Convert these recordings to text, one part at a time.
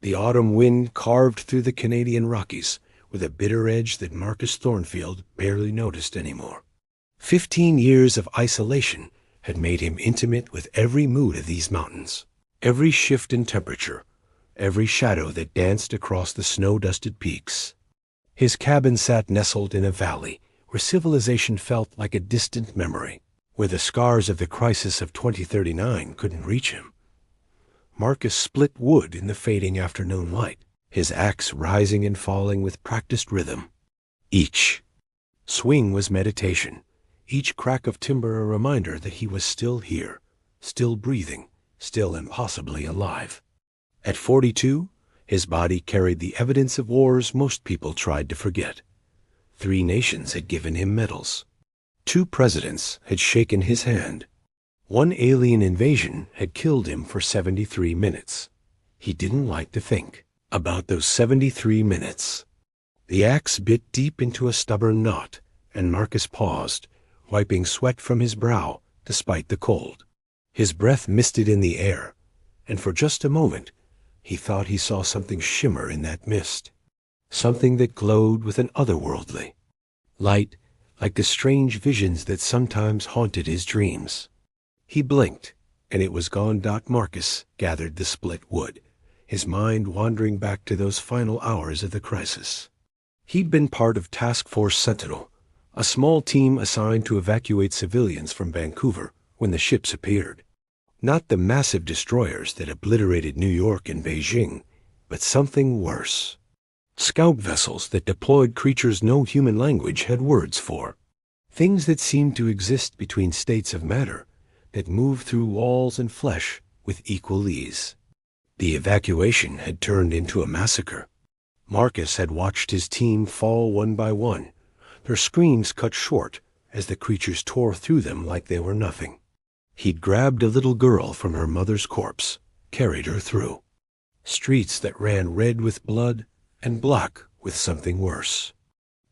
The autumn wind carved through the Canadian Rockies with a bitter edge that Marcus Thornfield barely noticed anymore. 15 years of isolation had made him intimate with every mood of these mountains, every shift in temperature, every shadow that danced across the snow-dusted peaks. His cabin sat nestled in a valley where civilization felt like a distant memory, where the scars of the crisis of 2039 couldn't reach him. Marcus split wood in the fading afternoon light, his axe rising and falling with practiced rhythm. Each swing was meditation, each crack of timber a reminder that he was still here, still breathing, still impossibly alive. At 42, his body carried the evidence of wars most people tried to forget. 3 nations had given him medals. 2 presidents had shaken his hand. 1 alien invasion had killed him for 73 minutes. He didn't like to think about those 73 minutes. The axe bit deep into a stubborn knot, and Marcus paused, wiping sweat from his brow despite the cold. His breath misted in the air, and for just a moment he thought he saw something shimmer in that mist, something that glowed with an otherworldly light, like the strange visions that sometimes haunted his dreams. He blinked, and it was gone. Marcus gathered the split wood, his mind wandering back to those final hours of the crisis. He'd been part of Task Force Sentinel, a small team assigned to evacuate civilians from Vancouver when the ships appeared. Not the massive destroyers that obliterated New York and Beijing, but something worse. Scout vessels that deployed creatures no human language had words for. Things that seemed to exist between states of matter, that moved through walls and flesh with equal ease. The evacuation had turned into a massacre. Marcus had watched his team fall one by one, their screams cut short as the creatures tore through them like they were nothing. He'd grabbed a little girl from her mother's corpse, carried her through streets that ran red with blood and black with something worse.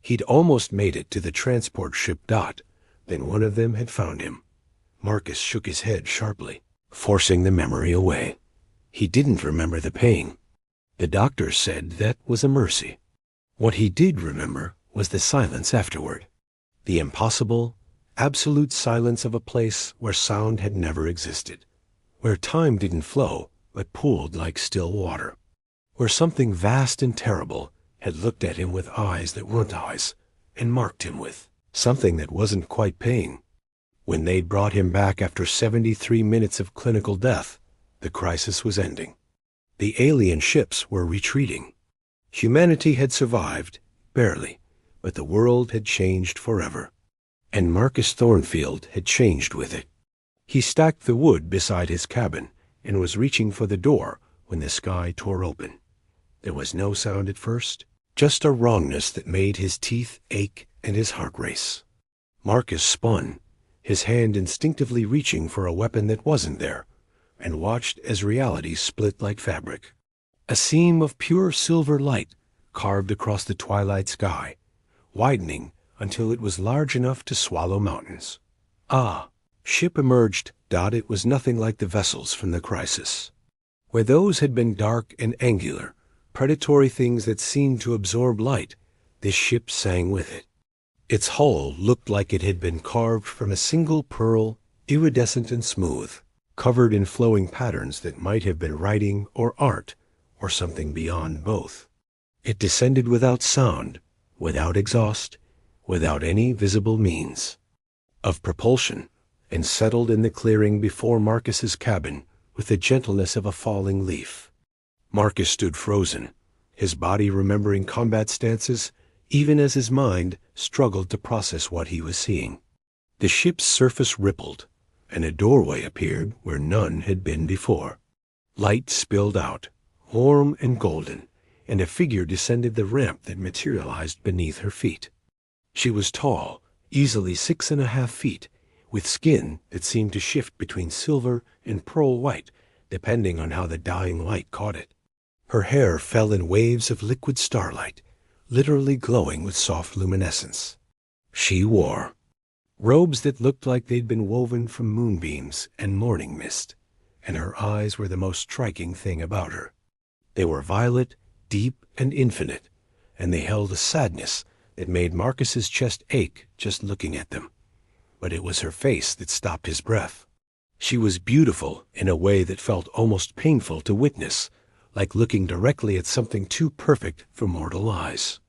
He'd almost made it to the transport ship. Then one of them had found him. Marcus shook his head sharply, forcing the memory away. He didn't remember the pain. The doctors said that was a mercy. What he did remember was the silence afterward. The impossible, absolute silence of a place where sound had never existed, where time didn't flow but pooled like still water, where something vast and terrible had looked at him with eyes that weren't eyes and marked him with something that wasn't quite pain. When they'd brought him back after 73 minutes of clinical death, the crisis was ending. The alien ships were retreating. Humanity had survived, barely, but the world had changed forever. And Marcus Thornfield had changed with it. He stacked the wood beside his cabin and was reaching for the door when the sky tore open. There was no sound at first, just a wrongness that made his teeth ache and his heart race. Marcus spun, his hand instinctively reaching for a weapon that wasn't there, and watched as reality split like fabric. A seam of pure silver light carved across the twilight sky, widening until it was large enough to swallow mountains. Ship emerged. It was nothing like the vessels from the crisis. Where those had been dark and angular, predatory things that seemed to absorb light, this ship sang with it. Its hull looked like it had been carved from a single pearl, iridescent and smooth, covered in flowing patterns that might have been writing or art, or something beyond both. It descended without sound, without exhaust, without any visible means of propulsion, and settled in the clearing before Marcus's cabin with the gentleness of a falling leaf. Marcus stood frozen, his body remembering combat stances, even as his mind struggled to process what he was seeing. The ship's surface rippled, and a doorway appeared where none had been before. Light spilled out, warm and golden, and a figure descended the ramp that materialized beneath her feet. She was tall, easily 6.5 feet, with skin that seemed to shift between silver and pearl white, depending on how the dying light caught it. Her hair fell in waves of liquid starlight, literally glowing with soft luminescence. She wore robes that looked like they'd been woven from moonbeams and morning mist, and her eyes were the most striking thing about her. They were violet, deep, and infinite, and they held a sadness that made Marcus's chest ache just looking at them. But it was her face that stopped his breath. She was beautiful in a way that felt almost painful to witness, like looking directly at something too perfect for mortal eyes.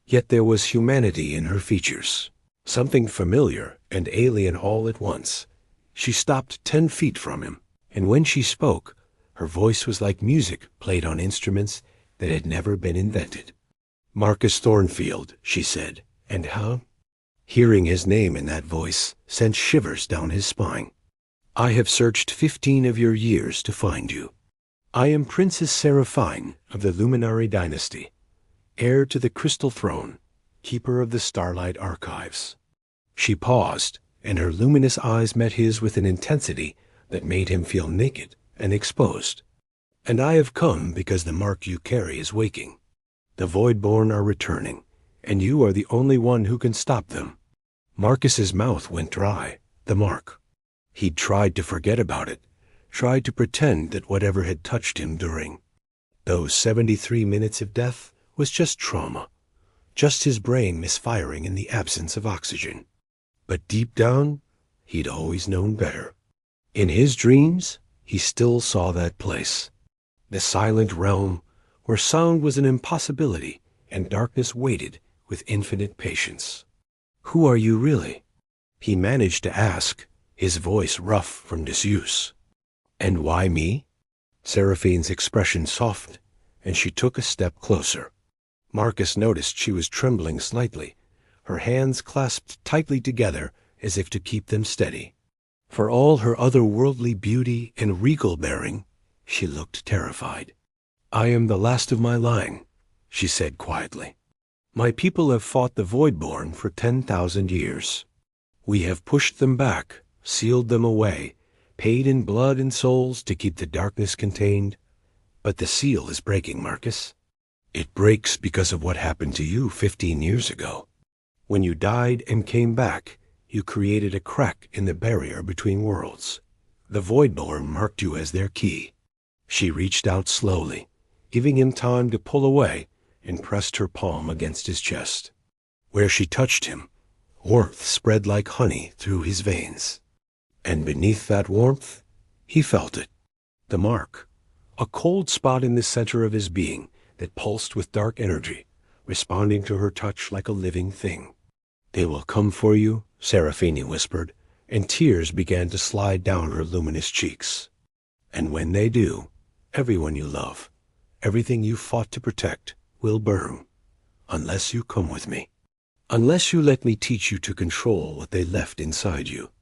Yet there was humanity in her features, something familiar and alien all at once. She stopped 10 feet from him, and when she spoke, her voice was like music played on instruments that had never been invented. "Marcus Thornfield," she said, "and how?" Hearing his name in that voice sent shivers down his spine. "I have searched 15 of your years to find you. I am Princess Seraphine of the Luminary Dynasty, heir to the Crystal Throne, keeper of the Starlight Archives." She paused, and her luminous eyes met his with an intensity that made him feel naked and exposed. "And I have come because the mark you carry is waking. The Voidborn are returning, and you are the only one who can stop them." Marcus's mouth went dry. The mark. He'd tried to forget about it, tried to pretend that whatever had touched him during those 73 minutes of death was just trauma, just his brain misfiring in the absence of oxygen. But deep down, he'd always known better. In his dreams, he still saw that place, the silent realm where sound was an impossibility and darkness waited with infinite patience. "Who are you really?" he managed to ask, his voice rough from disuse. "And why me?" Seraphine's expression softened, and she took a step closer. Marcus noticed she was trembling slightly, her hands clasped tightly together as if to keep them steady. For all her otherworldly beauty and regal bearing, she looked terrified. "I am the last of my line," she said quietly. "My people have fought the Voidborn for 10,000 years. We have pushed them back, sealed them away, paid in blood and souls to keep the darkness contained. But the seal is breaking, Marcus. It breaks because of what happened to you 15 years ago. When you died and came back, you created a crack in the barrier between worlds. The Voidborn marked you as their key." She reached out slowly, giving him time to pull away, and pressed her palm against his chest. Where she touched him, warmth spread like honey through his veins. And beneath that warmth, he felt it. The mark, a cold spot in the center of his being that pulsed with dark energy, responding to her touch like a living thing. "They will come for you," Seraphine whispered, and tears began to slide down her luminous cheeks. "And when they do, everyone you love, everything you fought to protect, will burn, unless you come with me. Unless you let me teach you to control what they left inside you."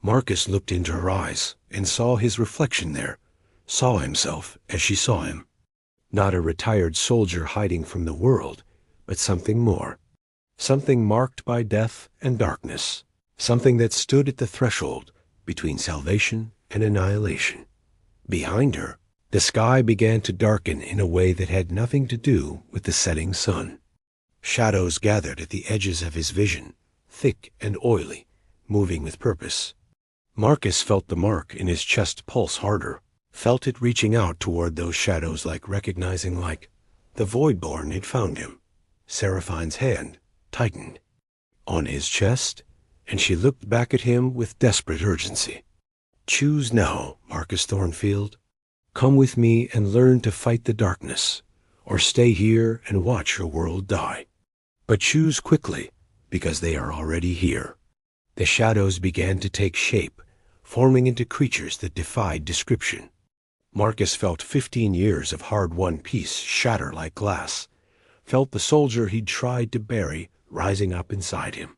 Marcus looked into her eyes and saw his reflection there, saw himself as she saw him. Not a retired soldier hiding from the world, but something more. Something marked by death and darkness. Something that stood at the threshold between salvation and annihilation. Behind her, the sky began to darken in a way that had nothing to do with the setting sun. Shadows gathered at the edges of his vision, thick and oily, moving with purpose. Marcus felt the mark in his chest pulse harder, felt it reaching out toward those shadows like recognizing the Voidborn had found him. Seraphine's hand tightened on his chest, and she looked back at him with desperate urgency. "Choose now, Marcus Thornfield. Come with me and learn to fight the darkness, or stay here and watch your world die. But choose quickly, because they are already here." The shadows began to take shape, forming into creatures that defied description. Marcus felt 15 years of hard-won peace shatter like glass, felt the soldier he'd tried to bury rising up inside him.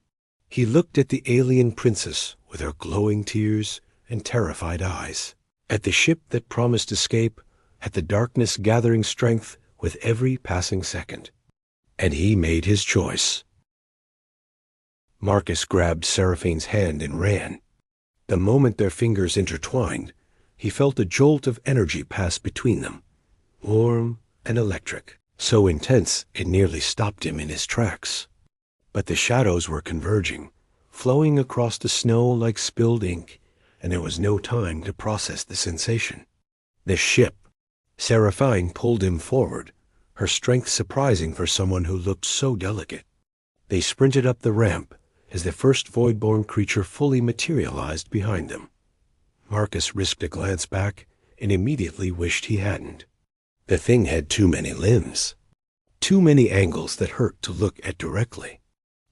He looked at the alien princess with her glowing tears and terrified eyes, at the ship that promised escape, at the darkness gathering strength with every passing second. And he made his choice. Marcus grabbed Seraphine's hand and ran. The moment their fingers intertwined, he felt a jolt of energy pass between them, warm and electric, so intense it nearly stopped him in his tracks. But the shadows were converging, flowing across the snow like spilled ink, and there was no time to process the sensation. The ship, Seraphine pulled him forward, her strength surprising for someone who looked so delicate. They sprinted up the ramp as the first void-born creature fully materialized behind them. Marcus risked a glance back and immediately wished he hadn't. The thing had too many limbs, too many angles that hurt to look at directly.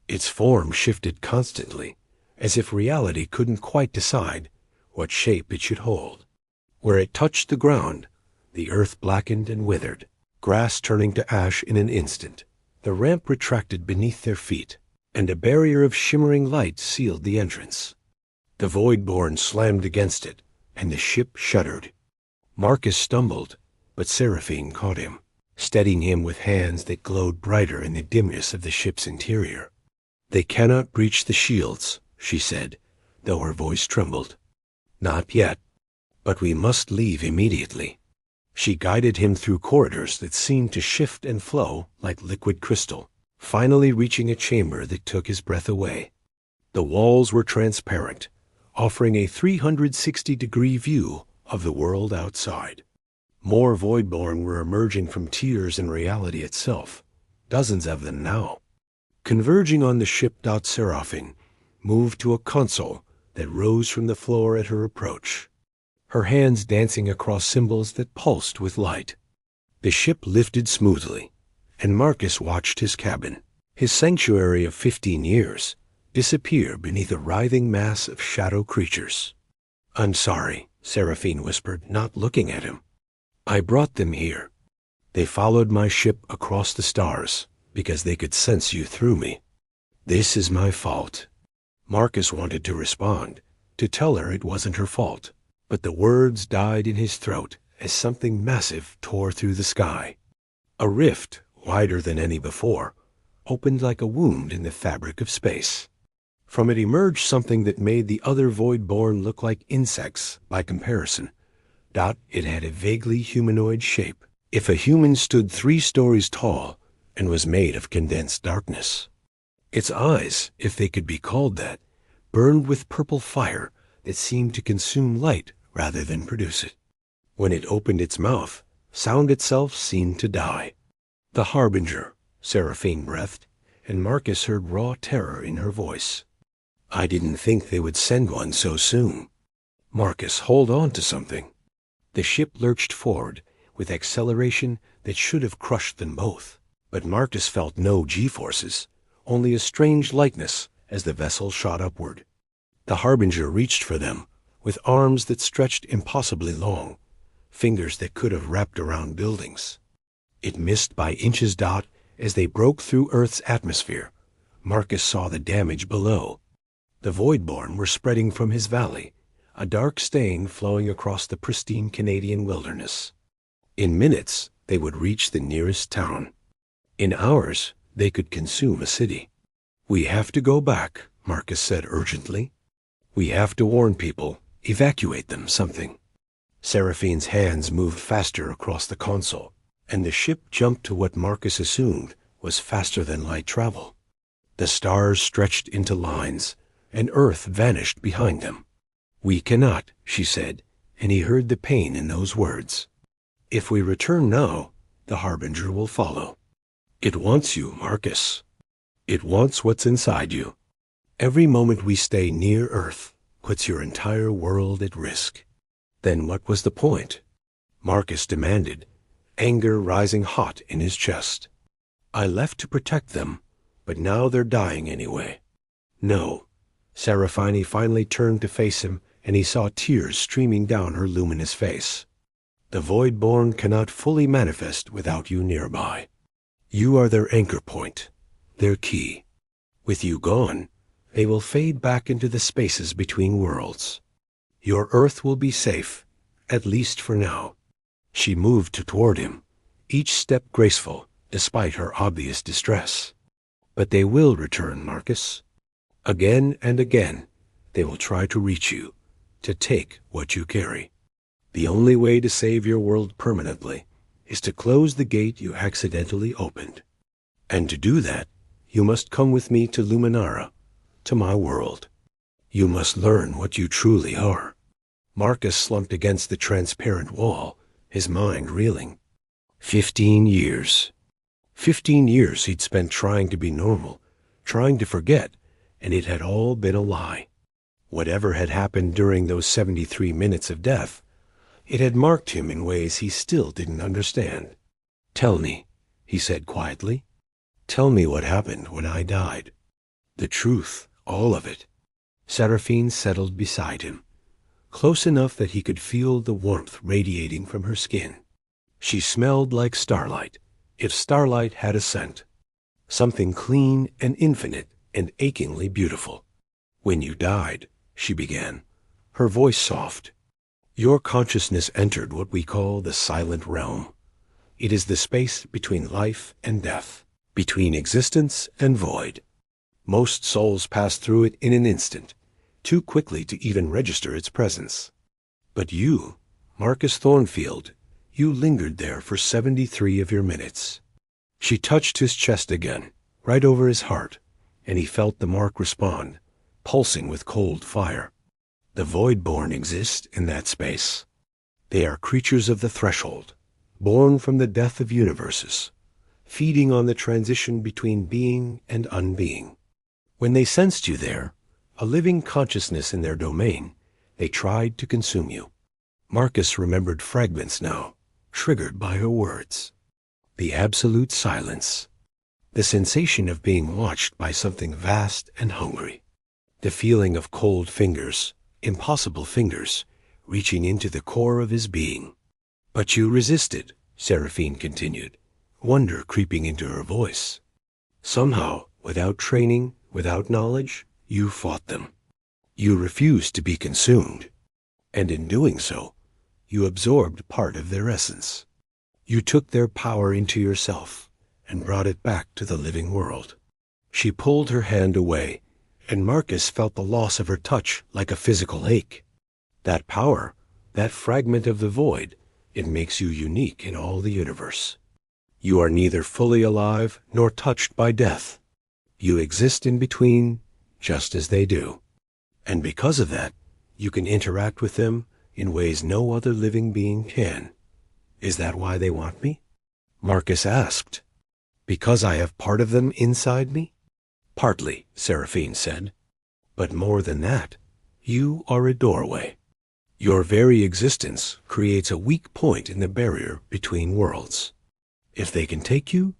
Its form shifted constantly, as if reality couldn't quite decide what shape it should hold. Where it touched the ground, the earth blackened and withered, grass turning to ash in an instant. The ramp retracted beneath their feet, and a barrier of shimmering light sealed the entrance. The Voidborn slammed against it, and the ship shuddered. Marcus stumbled, but Seraphine caught him, steadying him with hands that glowed brighter in the dimness of the ship's interior. "They cannot breach the shields," she said, though her voice trembled. "Not yet, but we must leave immediately." She guided him through corridors that seemed to shift and flow like liquid crystal, finally reaching a chamber that took his breath away. The walls were transparent, offering a 360-degree view of the world outside. More Voidborn were emerging from tears and reality itself, dozens of them now. Converging on the ship, Seraphine moved to a console that rose from the floor at her approach, her hands dancing across symbols that pulsed with light. The ship lifted smoothly, and Marcus watched his cabin, his sanctuary of 15 years, disappear beneath a writhing mass of shadow creatures. "I'm sorry," Seraphine whispered, not looking at him. "I brought them here. They followed my ship across the stars because they could sense you through me. This is my fault." Marcus wanted to respond, to tell her it wasn't her fault, but the words died in his throat as something massive tore through the sky. A rift, wider than any before, opened like a wound in the fabric of space. From it emerged something that made the other Voidborn look like insects by comparison. It had a vaguely humanoid shape, if a human stood 3 stories tall and was made of condensed darkness. Its eyes, if they could be called that, burned with purple fire that seemed to consume light rather than produce it. When it opened its mouth, sound itself seemed to die. "The Harbinger," Seraphine breathed, and Marcus heard raw terror in her voice. "I didn't think they would send one so soon." "Marcus, hold on to something." The ship lurched forward with acceleration that should have crushed them both, but Marcus felt no G-forces, only a strange lightness as the vessel shot upward. The Harbinger reached for them, with arms that stretched impossibly long, fingers that could have wrapped around buildings. It missed by inches. As they broke through Earth's atmosphere, Marcus saw the damage below. The Voidborn were spreading from his valley, a dark stain flowing across the pristine Canadian wilderness. In minutes, they would reach the nearest town. In hours, they could consume a city. "We have to go back," Marcus said urgently. "We have to warn people, evacuate them, something." Seraphine's hands moved faster across the console, and the ship jumped to what Marcus assumed was faster than light travel. The stars stretched into lines, and Earth vanished behind them. "We cannot," she said, and he heard the pain in those words. "If we return now, the Harbinger will follow. It wants you, Marcus. It wants what's inside you. Every moment we stay near Earth puts your entire world at risk." "Then what was the point?" Marcus demanded, anger rising hot in his chest. "I left to protect them, but now they're dying anyway." "No." Seraphine finally turned to face him, and he saw tears streaming down her luminous face. "The Voidborn cannot fully manifest without you nearby. You are their anchor point, their key. With you gone, they will fade back into the spaces between worlds. Your Earth will be safe, at least for now." She moved toward him, each step graceful, despite her obvious distress. "But they will return, Marcus. Again and again, they will try to reach you, to take what you carry. The only way to save your world permanently is to close the gate you accidentally opened. And to do that, you must come with me to Luminara, to my world. You must learn what you truly are." Marcus slumped against the transparent wall, his mind reeling. 15 years. 15 years he'd spent trying to be normal, trying to forget, and it had all been a lie. Whatever had happened during those 73 minutes of death, it had marked him in ways he still didn't understand. "Tell me," he said quietly. "Tell me what happened when I died. The truth, all of it." Seraphine settled beside him, close enough that he could feel the warmth radiating from her skin. She smelled like starlight, if starlight had a scent. Something clean and infinite and achingly beautiful. "When you died," she began, her voice soft, "your consciousness entered what we call the silent realm. It is the space between life and death, between existence and void. Most souls pass through it in an instant, too quickly to even register its presence. But you, Marcus Thornfield, you lingered there for 73 of your minutes." She touched his chest again, right over his heart, and he felt the mark respond, pulsing with cold fire. The void-born exist in that space. They are creatures of the threshold, born from the death of universes, feeding on the transition between being and unbeing. When they sensed you there, a living consciousness in their domain, they tried to consume you. Marcus remembered fragments now, triggered by her words. The absolute silence. The sensation of being watched by something vast and hungry. The feeling of cold fingers, impossible fingers, reaching into the core of his being. "But you resisted," Seraphine continued, wonder creeping into her voice. "Somehow, without training, without knowledge, you fought them. You refused to be consumed. And in doing so, you absorbed part of their essence. You took their power into yourself and brought it back to the living world." She pulled her hand away, and Marcus felt the loss of her touch like a physical ache. That power, that fragment of the void, it makes you unique in all the universe. You are neither fully alive nor touched by death. You exist in between, just as they do. And because of that, you can interact with them in ways no other living being can. Is that why they want me? Marcus asked. Because I have part of them inside me? Partly, Seraphine said. But more than that, you are a doorway. Your very existence creates a weak point in the barrier between worlds. If they can take you,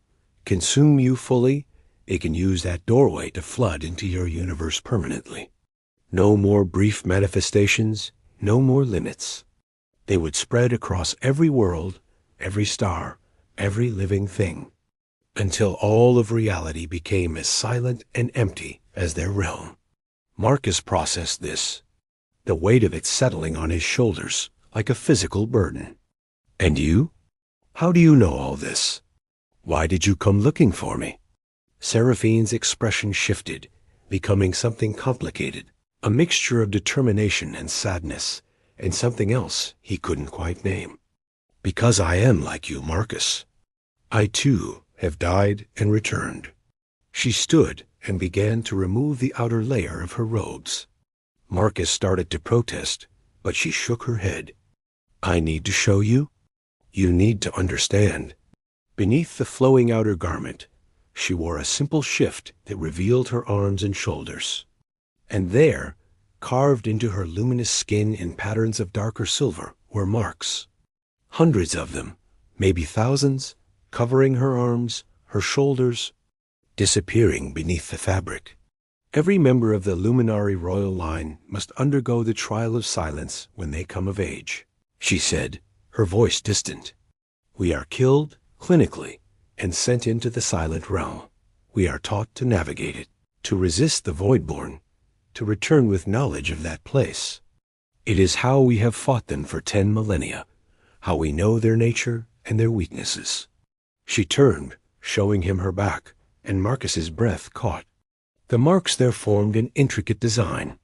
consume you fully, they can use that doorway to flood into your universe permanently. No more brief manifestations, no more limits. They would spread across every world, every star, every living thing, until all of reality became as silent and empty as their realm. Marcus processed this, the weight of it settling on his shoulders like a physical burden. And you? How do you know all this? Why did you come looking for me? Seraphine's expression shifted, becoming something complicated, a mixture of determination and sadness, and something else he couldn't quite name. Because I am like you, Marcus. I, too, have died and returned. She stood and began to remove the outer layer of her robes. Marcus started to protest, but she shook her head. I need to show you? You need to understand. Beneath the flowing outer garment, she wore a simple shift that revealed her arms and shoulders. And there, carved into her luminous skin in patterns of darker silver, were marks. Hundreds of them, maybe thousands, covering her arms, her shoulders, disappearing beneath the fabric. Every member of the Luminary royal line must undergo the trial of silence when they come of age, she said, her voice distant. We are killed, clinically, and sent into the silent realm. We are taught to navigate it, to resist the voidborn, to return with knowledge of that place. It is how we have fought them for 10 millennia, how we know their nature and their weaknesses. She turned, showing him her back, and Marcus's breath caught. The marks there formed an intricate design,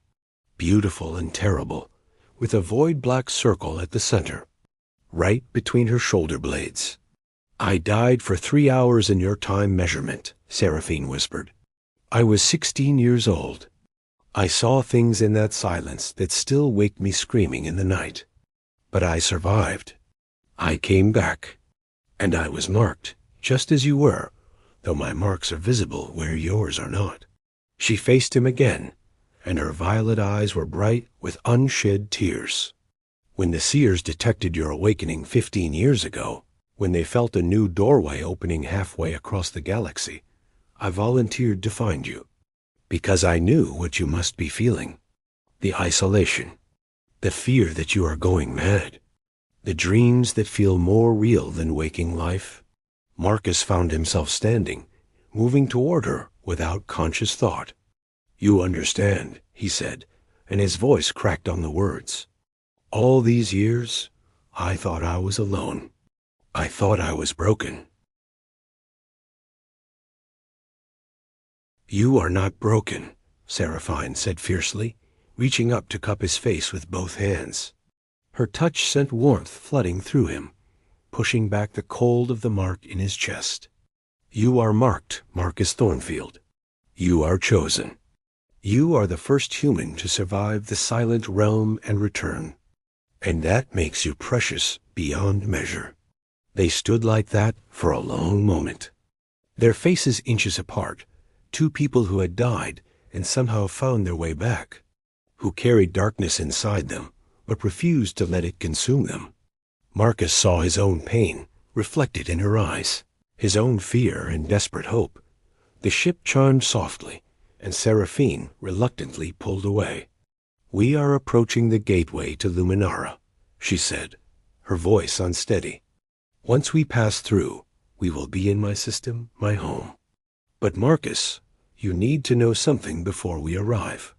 beautiful and terrible, with a void black circle at the center, right between her shoulder blades. I died for 3 hours in your time measurement, Seraphine whispered. I was 16 years old. I saw things in that silence that still wake me screaming in the night. But I survived. I came back, and I was marked, just as you were, though my marks are visible where yours are not." She faced him again, and her violet eyes were bright with unshed tears. "When the seers detected your awakening 15 years ago, when they felt a new doorway opening halfway across the galaxy, I volunteered to find you, because I knew what you must be feeling. The isolation, the fear that you are going mad, the dreams that feel more real than waking life." Marcus found himself standing, moving toward her without conscious thought. "You understand," he said, and his voice cracked on the words. "All these years, I thought I was alone. I thought I was broken." "You are not broken," Seraphine said fiercely, reaching up to cup his face with both hands. Her touch sent warmth flooding through him, pushing back the cold of the mark in his chest. "You are marked, Marcus Thornfield. You are chosen. You are the first human to survive the silent realm and return. And that makes you precious beyond measure." They stood like that for a long moment, their faces inches apart, two people who had died and somehow found their way back, who carried darkness inside them but refused to let it consume them. Marcus saw his own pain reflected in her eyes, his own fear and desperate hope. The ship chimed softly, and Seraphine reluctantly pulled away. "We are approaching the gateway to Luminara," she said, her voice unsteady. "Once we pass through, we will be in my system, my home. But Marcus, you need to know something before we arrive."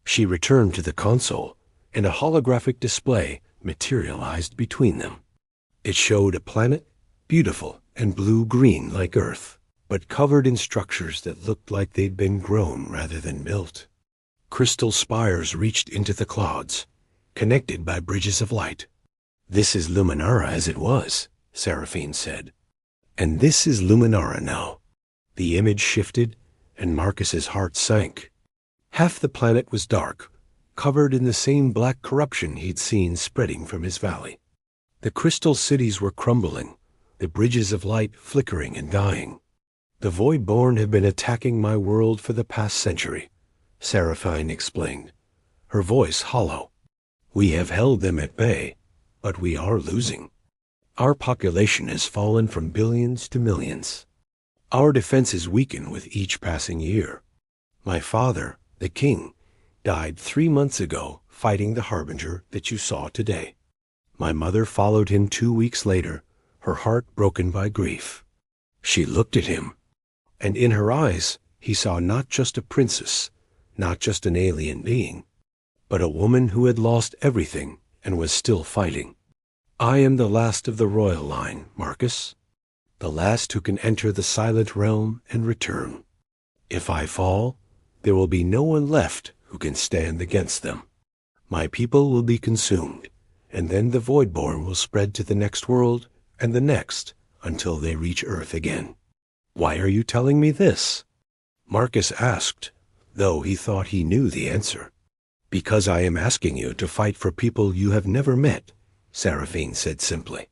She returned to the console, and a holographic display materialized between them. It showed a planet, beautiful and blue-green like Earth, but covered in structures that looked like they'd been grown rather than built. Crystal spires reached into the clouds, connected by bridges of light. "This is Luminara as it was," Seraphine said. "And this is Luminara now." The image shifted, and Marcus's heart sank. Half the planet was dark, covered in the same black corruption he'd seen spreading from his valley. The crystal cities were crumbling, the bridges of light flickering and dying. "The Voidborn have been attacking my world for the past century," Seraphine explained, her voice hollow. "We have held them at bay, but we are losing. Our population has fallen from billions to millions. Our defenses weaken with each passing year. My father, the king, died 3 months ago fighting the Harbinger that you saw today. My mother followed him 2 weeks later, her heart broken by grief." She looked at him, and in her eyes he saw not just a princess, not just an alien being, but a woman who had lost everything and was still fighting. "I am the last of the royal line, Marcus, the last who can enter the silent realm and return. If I fall, there will be no one left who can stand against them. My people will be consumed, and then the Voidborn will spread to the next world and the next until they reach Earth again." "Why are you telling me this?" Marcus asked, though he thought he knew the answer. "Because I am asking you to fight for people you have never met," Seraphine said simply.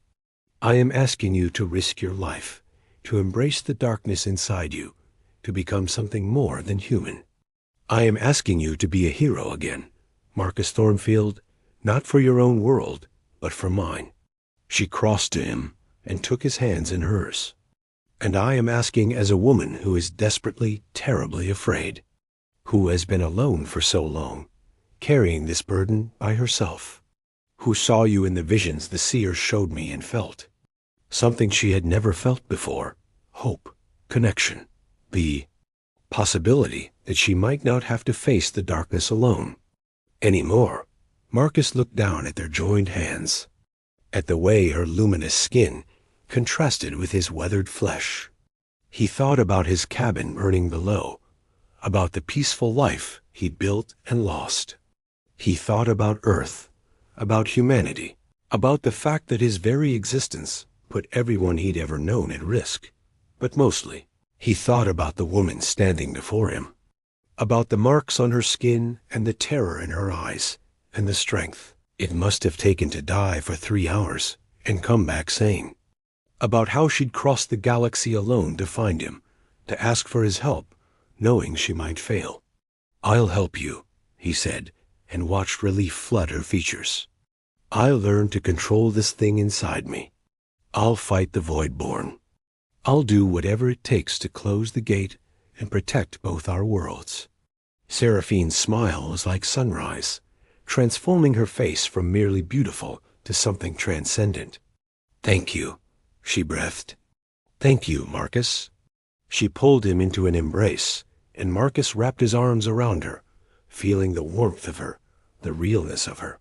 "I am asking you to risk your life, to embrace the darkness inside you, to become something more than human. I am asking you to be a hero again, Marcus Thornfield, not for your own world, but for mine." She crossed to him and took his hands in hers. "And I am asking as a woman who is desperately, terribly afraid, who has been alone for so long, carrying this burden by herself, who saw you in the visions the seers showed me and felt, something she had never felt before, hope, connection, the possibility that she might not have to face the darkness alone anymore." Marcus looked down at their joined hands, at the way her luminous skin contrasted with his weathered flesh. He thought about his cabin burning below, about the peaceful life he'd built and lost. He thought about Earth, about humanity, about the fact that his very existence put everyone he'd ever known at risk. But mostly, he thought about the woman standing before him, about the marks on her skin and the terror in her eyes and the strength it must have taken to die for 3 hours and come back sane. About how she'd crossed the galaxy alone to find him, to ask for his help, knowing she might fail. "I'll help you," he said, and watched relief flood her features. "I'll learn to control this thing inside me. I'll fight the Voidborn. I'll do whatever it takes to close the gate and protect both our worlds." Seraphine's smile was like sunrise, transforming her face from merely beautiful to something transcendent. "Thank you," she breathed. "Thank you, Marcus." She pulled him into an embrace, and Marcus wrapped his arms around her, feeling the warmth of her, the realness of her.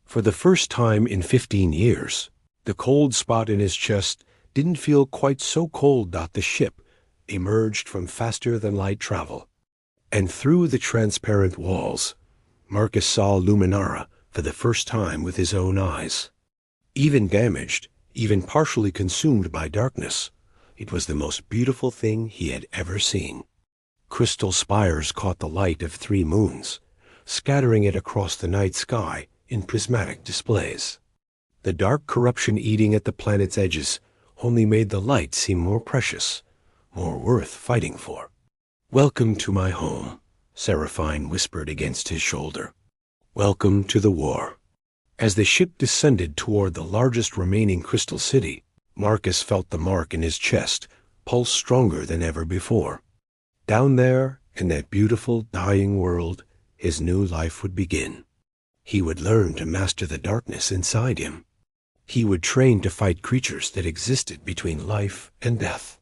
For the first time in 15 years, the cold spot in his chest didn't feel quite so cold. The ship emerged from faster-than-light travel, and through the transparent walls, Marcus saw Luminara for the first time with his own eyes. Even damaged, even partially consumed by darkness, it was the most beautiful thing he had ever seen. Crystal spires caught the light of 3 moons, scattering it across the night sky in prismatic displays. The dark corruption eating at the planet's edges only made the light seem more precious, more worth fighting for. "Welcome to my home," Seraphine whispered against his shoulder. "Welcome to the war." As the ship descended toward the largest remaining crystal city, Marcus felt the mark in his chest pulse stronger than ever before. Down there, in that beautiful, dying world, his new life would begin. He would learn to master the darkness inside him. He would train to fight creatures that existed between life and death.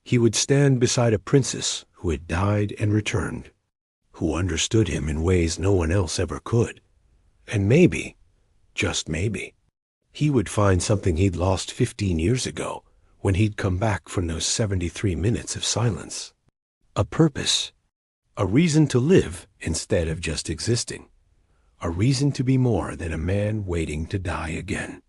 He would stand beside a princess who had died and returned, who understood him in ways no one else ever could. And maybe, just maybe, he would find something he'd lost 15 years ago when he'd come back from those 73 minutes of silence. A purpose, a reason to live instead of just existing, a reason to be more than a man waiting to die again.